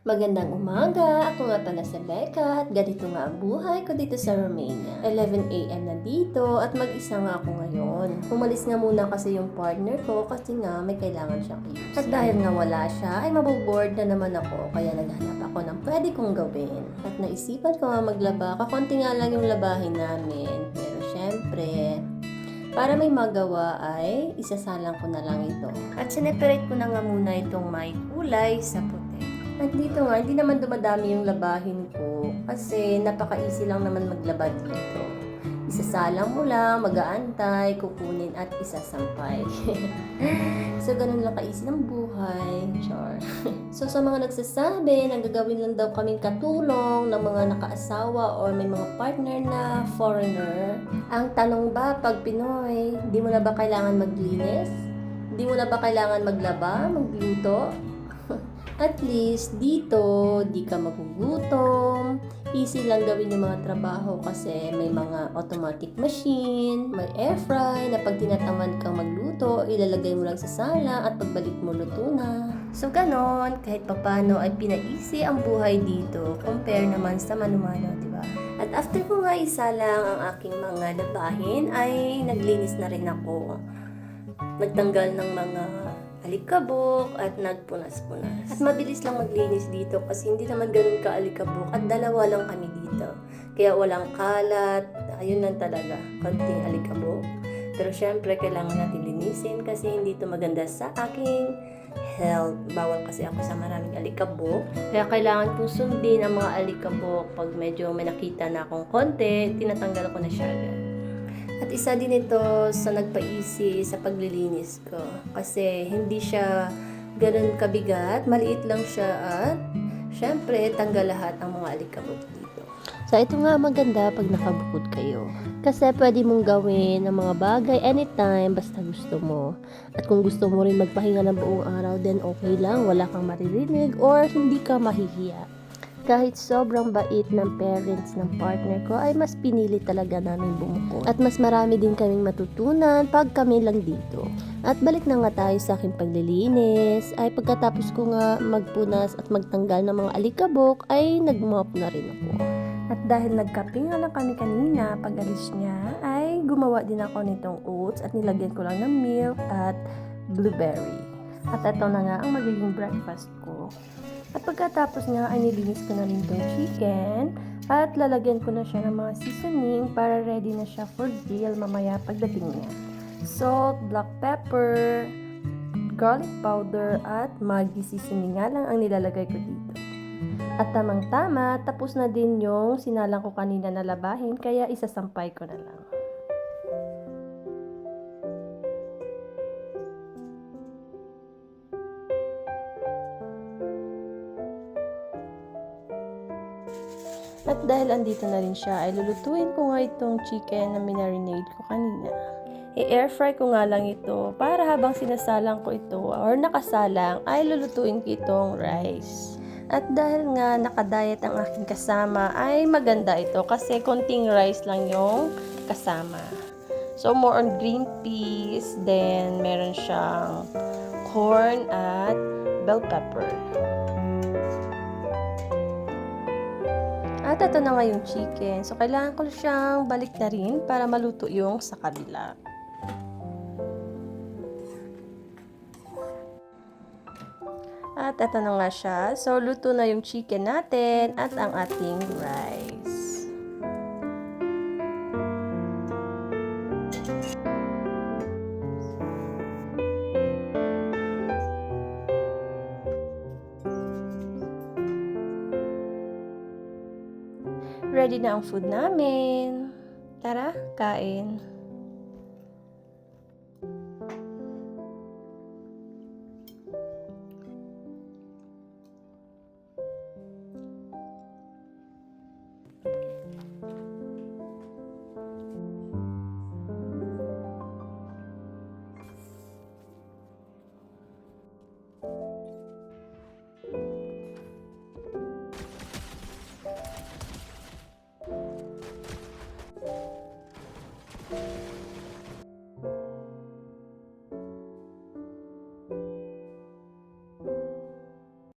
Magandang umaga, ako nga pala si Becca at ganito nga ang buhay ko dito sa Romania. 11 AM na dito at mag-isa nga ako ngayon. Umalis nga muna kasi yung partner ko kasi nga may kailangan siyang ayusin. At dahil nga wala siya ay maboboard na naman ako kaya naghanap ako ng pwede kong gawin. At naisipan ko nga maglaba, kakonti nga lang yung labahin namin. Pero syempre, para may magawa ay isasalang ko na lang ito. At sineperate ko na nga muna itong may kulay sa puti. At dito nga, hindi naman dumadami yung labahin ko kasi napaka-easy lang naman maglaba dito. Isasalang mo lang, mag-aantay, kukunin at isasampay. So, ganun lang ka-easy ng buhay. Char. So, sa mga nagsasabi na gagawin lang daw kaming katulong ng mga nakaasawa or may mga partner na foreigner, ang tanong ba pag Pinoy, di mo na ba kailangan maglinis? Di mo na ba kailangan maglaba, magluto? At least, dito, di ka magugutom. Easy lang gawin yung mga trabaho kasi may mga automatic machine, may air fry na pag tinatamad kang magluto, ilalagay mo lang sa sala at pagbalik mo luto na. So, ganon, kahit papano ay pina-easy ang buhay dito compare naman sa mano-mano, di ba? At after ko nga isalang ang aking mga labahin, ay naglinis na rin ako. Nagtanggal ng mga alikabok at nagpunas-punas. At mabilis lang maglinis dito kasi hindi naman ganun ka-alikabok at dalawa lang kami dito. Kaya walang kalat, ayun lang talaga, konting alikabok. Pero syempre kailangan natin linisin kasi hindi ito maganda sa aking health. Bawal kasi ako sa maraming alikabok. Kaya kailangan kong sundin ang mga alikabok. Pag medyo may nakita na akong konti, tinatanggal ko na siya agad. At isa din ito sa nagpa-easy sa paglilinis ko. Kasi hindi siya ganun kabigat, maliit lang siya at syempre tanggal lahat ang mga alikabok dito. So ito nga maganda pag nakabukod kayo. Kasi pwede mong gawin ang mga bagay anytime basta gusto mo. At kung gusto mo rin magpahinga ng buong araw, then okay lang, wala kang maririnig or hindi ka mahihiya. Kahit sobrang bait ng parents ng partner ko ay mas pinili talaga namin bumukod. At mas marami din kaming matutunan pag kami lang dito. At balik na nga tayo sa aking paglilinis, ay pagkatapos ko nga magpunas at magtanggal ng mga alikabok ay nagmop na rin ako. At dahil nagkape nga lang kami kanina pag alis niya, ay gumawa din ako nitong oats at nilagyan ko lang ng milk at blueberry. At ito na nga ang magiging breakfast ko. At pagkatapos nga ay nilinis ko na rin itong chicken at lalagyan ko na siya ng mga seasoning para ready na siya for grill mamaya pagdating niya. Salt, black pepper, garlic powder at Maggi seasoning nga lang ang nilalagay ko dito. At tamang-tama, tapos na din yung sinalang ko kanina na labahin kaya isasampay ko na lang. At dahil andito na rin siya, ay lulutuin ko nga itong chicken na minarinade ko kanina. I-air fry ko nga lang ito para habang sinasalang ko ito or nakasalang ay lulutuin ko itong rice. At dahil nga nakadiet ang aking kasama ay maganda ito kasi konting rice lang yung kasama. So more on green peas, then meron siyang corn at bell pepper. At ito na nga yung chicken. So, kailangan ko siyang balik na rin para maluto yung sa kabila. At ito na nga siya. So, luto na yung chicken natin at ang ating rice. Ready na ang food namin. Tara, kain!